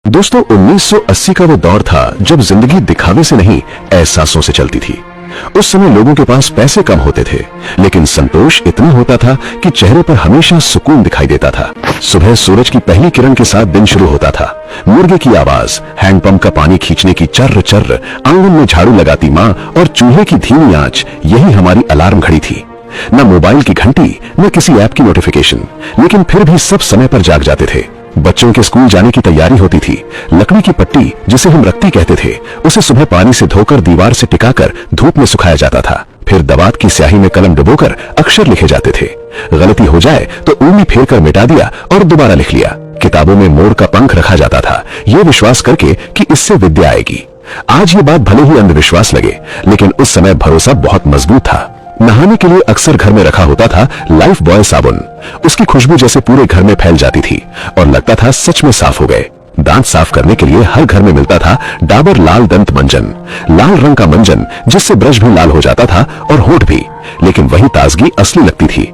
दोस्तों 1980 का वो दौर था जब जिंदगी दिखावे से नहीं एहसासों से चलती थी। उस समय लोगों के पास पैसे कम होते थे, लेकिन संतोष इतना होता था कि चेहरे पर हमेशा सुकून दिखाई देता था। सुबह सूरज की पहली किरण के साथ दिन शुरू होता था। मुर्गे की आवाज, हैंडपंप का पानी खींचने की चर्र चर्र, आंगन में झाड़ू लगाती माँ और चूल्हे की धीमी आंच, यही हमारी अलार्म घड़ी थी। न मोबाइल की घंटी, न किसी ऐप की नोटिफिकेशन, लेकिन फिर भी सब समय पर जाग जाते थे। बच्चों के स्कूल जाने की तैयारी होती थी। लकड़ी की पट्टी, जिसे हम रक्ती कहते थे, उसे सुबह पानी से धोकर दीवार से टिकाकर धूप में सुखाया जाता था। फिर दवात की स्याही में कलम डुबोकर अक्षर लिखे जाते थे। गलती हो जाए तो उंगली फेर कर मिटा दिया और दोबारा लिख लिया। किताबों में मोर का पंख रखा जाता था, ये विश्वास करके कि इससे विद्या आएगी। आज ये बात भले ही अंधविश्वास लगे, लेकिन उस समय भरोसा बहुत मजबूत था। नहाने के लिए अक्सर घर में रखा होता था लाइफ बॉय साबुन। उसकी खुशबू जैसे पूरे घर में फैल जाती थी और लगता था सच में साफ हो गए। दांत साफ करने के लिए हर घर में मिलता था डाबर लाल दंत मंजन, लाल रंग का मंजन जिससे ब्रश भी लाल हो जाता था और होंठ भी, लेकिन वही ताजगी असली लगती थी।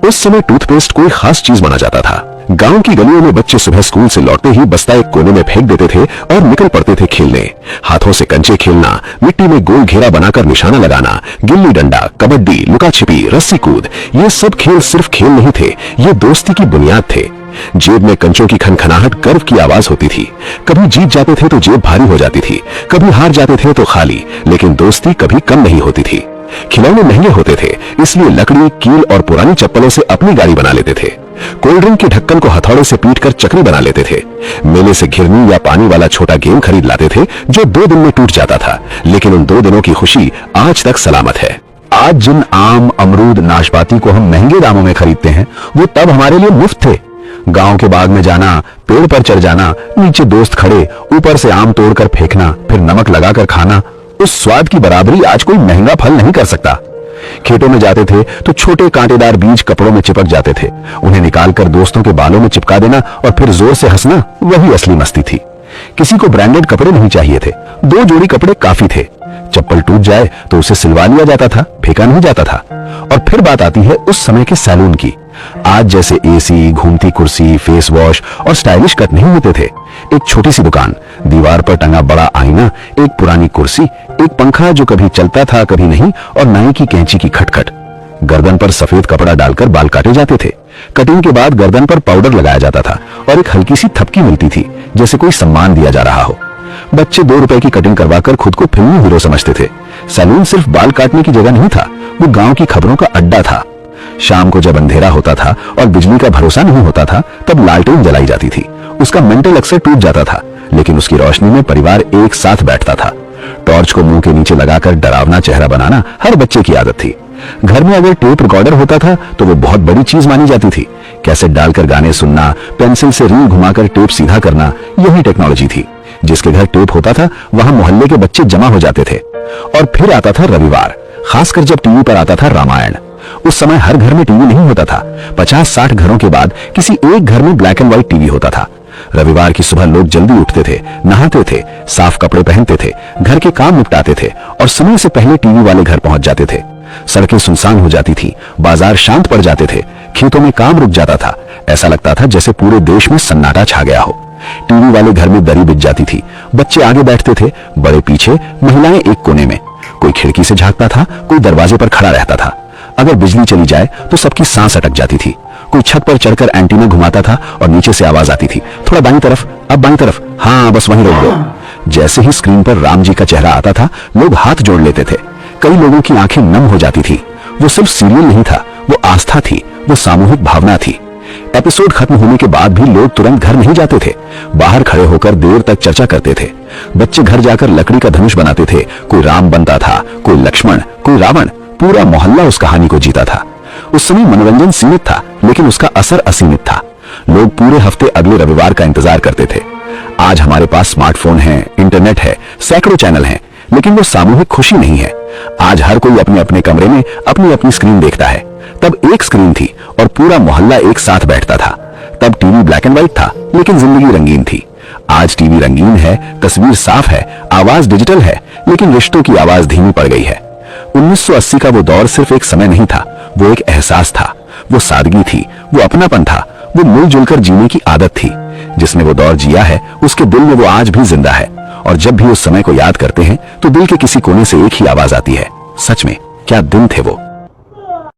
उस समय टूथपेस्ट कोई खास चीज माना जाता था। गांव की गलियों में बच्चे सुबह स्कूल से लौटते ही बस्ता एक कोने में फेंक देते थे और निकल पड़ते थे खेलने। हाथों से कंचे खेलना, मिट्टी में गोल घेरा बनाकर निशाना लगाना, गिल्ली डंडा, कबड्डी, लुका छिपी, रस्सी कूद, ये सब खेल सिर्फ खेल नहीं थे, ये दोस्ती की बुनियाद थे। जेब में कंचों की खनखनाहट गर्व की आवाज होती थी। कभी जीत जाते थे तो जेब भारी हो जाती थी, कभी हार जाते थे तो खाली, लेकिन दोस्ती कभी कम नहीं होती थी। खिलौने महंगे होते थे, इसलिए लकड़ी, कील और पुरानी चप्पलों से अपनी गाड़ी बना लेते थे। कोल्ड ड्रिंक के ढक्कन को हथौड़े से पीटकर चक्री बना लेते थे। मेले से घिरनी या पानी वाला छोटा गेम खरीद लाते थे जो 2 दिन में टूट जाता था, लेकिन उन 2 दिनों की खुशी आज तक सलामत है। आज जिन आम, अमरूद, नाशपाती को हम महंगे दामों में खरीदते हैं, वो तब हमारे लिए मुफ्त थे। गांव के बाग में जाना, पेड़ पर चढ़ जाना, नीचे दोस्त खड़े, ऊपर से आम तोड़कर फेंकना, फिर नमक लगाकर खाना, उस स्वाद की बराबरी आज कोई महंगा फल नहीं कर सकता। खेतों में जाते थे तो छोटे कांटेदार बीज कपड़ों में चिपक जाते थे। उन्हें निकालकर दोस्तों के बालों में चिपका देना और फिर जोर से हंसना, वही असली मस्ती थी। किसी को ब्रांडेड कपड़े नहीं चाहिए थे, 2 जोड़ी कपड़े काफी थे। चप्पल टूट जाए तो उसे सिलवा लिया जाता था, फेंका नहीं जाता था। और फिर बात आती है उस समय के सैलून की। आज जैसे एसी, घूमती कुर्सी, फेस वॉश और स्टाइलिश कट नहीं होते थे। एक छोटी सी दुकान, दीवार पर टंगा बड़ा आईना, एक पुरानी कुर्सी, एक पंखा जो कभी चलता था कभी नहीं, और नाई की कैंची की खटखट। गर्दन पर सफेद कपड़ा डालकर बाल काटे जाते थे। कटिंग के बाद गर्दन पर पाउडर लगाया जाता था और एक हल्की सी थपकी मिलती थी, जैसे कोई सम्मान दिया जा रहा हो। बच्चे 2 रुपए की कटिंग करवाकर खुद को फिल्मी हीरो समझते थे। सैलून सिर्फ बाल काटने की जगह नहीं था, वो गांव की खबरों का अड्डा था। शाम को जब अंधेरा होता था और बिजली का भरोसा नहीं होता था, तब लालटेन जलाई जाती थी। उसका मेंटल अक्सर टूट जाता था, लेकिन उसकी रोशनी में परिवार एक साथ बैठता था। टॉर्च को मुंह के नीचे लगाकर डरावना चेहरा बनाना हर बच्चे की आदत थी। घर में अगर टेप रिकॉर्डर होता था तो वो बहुत बड़ी चीज मानी जाती थी। कैसेट डालकर गाने सुनना, पेंसिल से रील घुमाकर टेप सीधा करना, यही टेक्नोलॉजी थी। जिसके घर टेप होता था वहां मोहल्ले के बच्चे जमा हो जाते थे। और फिर आता था रविवार, खासकर जब टीवी पर आता था रामायण। उस समय हर घर में टीवी नहीं होता था। 50-60 घरों के बाद किसी एक घर में ब्लैक एंड व्हाइट टीवी होता था। रविवार की सुबह लोग जल्दी उठते थे, नहाते थे, साफ कपड़े पहनते थे, घर के काम निपटाते थे और समय से पहले टीवी वाले घर पहुंच जाते थे। सड़कें सुनसान हो जाती थी, बाजार शांत पड़ जाते थे, खेतों में काम रुक जाता था। ऐसा लगता था जैसे पूरे देश में सन्नाटा छा गया हो। टीवी वाले घर में दरी बिछ जाती थी, बच्चे आगे बैठते थे, बड़े पीछे, महिलाएं एक कोने में। कोई खिड़की से झांकता था, कोई दरवाजे पर खड़ा रहता था। अगर बिजली चली जाए तो सबकी सांस अटक जाती थी। कोई छत पर चढ़कर एंटीना घुमाता था और नीचे से आवाज आती थी, थोड़ा बाईं तरफ, अब बाईं तरफ, हाँ बस वहीं रोक दो। जैसे ही स्क्रीन पर राम जी का चेहरा आता था, लोग हाथ जोड़ लेते थे। कई लोगों की आंखें नम हो जाती थी। वो सिर्फ सीरियल नहीं था, वो आस्था थी, वो सामूहिक भावना थी। एपिसोड खत्म होने के बाद भी लोग तुरंत घर नहीं जाते थे, बाहर खड़े होकर देर तक चर्चा करते थे। बच्चे घर जाकर लकड़ी का धनुष बनाते थे, कोई राम बनता था, कोई लक्ष्मण, कोई रावण। पूरा मोहल्ला उस कहानी को जीता था। उस समय मनोरंजन सीमित था, लेकिन उसका असर असीमित था। लोग पूरे हफ्ते अगले रविवार का इंतजार करते थे। आज हमारे पास स्मार्टफोन है, इंटरनेट है, सैकड़ों चैनल हैं, लेकिन वो सामूहिक खुशी नहीं है। आज हर कोई अपने अपने कमरे में अपनी अपनी स्क्रीन देखता है। तब एक स्क्रीन थी और पूरा मोहल्ला एक साथ बैठता था। तब टीवी ब्लैक एंड व्हाइट था, लेकिन जिंदगी रंगीन थी। आज टीवी रंगीन है, तस्वीर साफ है, आवाज डिजिटल है, लेकिन रिश्तों की आवाज धीमी पड़ गई है। 1980 का वो दौर सिर्फ एक समय नहीं था, वो एक एहसास था, वो सादगी थी, वो अपनापन था, वो मिलजुल कर जीने की आदत थी। जिसने वो दौर जिया है उसके दिल में वो आज भी जिंदा है, और जब भी उस समय को याद करते हैं तो दिल के किसी कोने से एक ही आवाज आती है, सच में क्या दिन थे वो।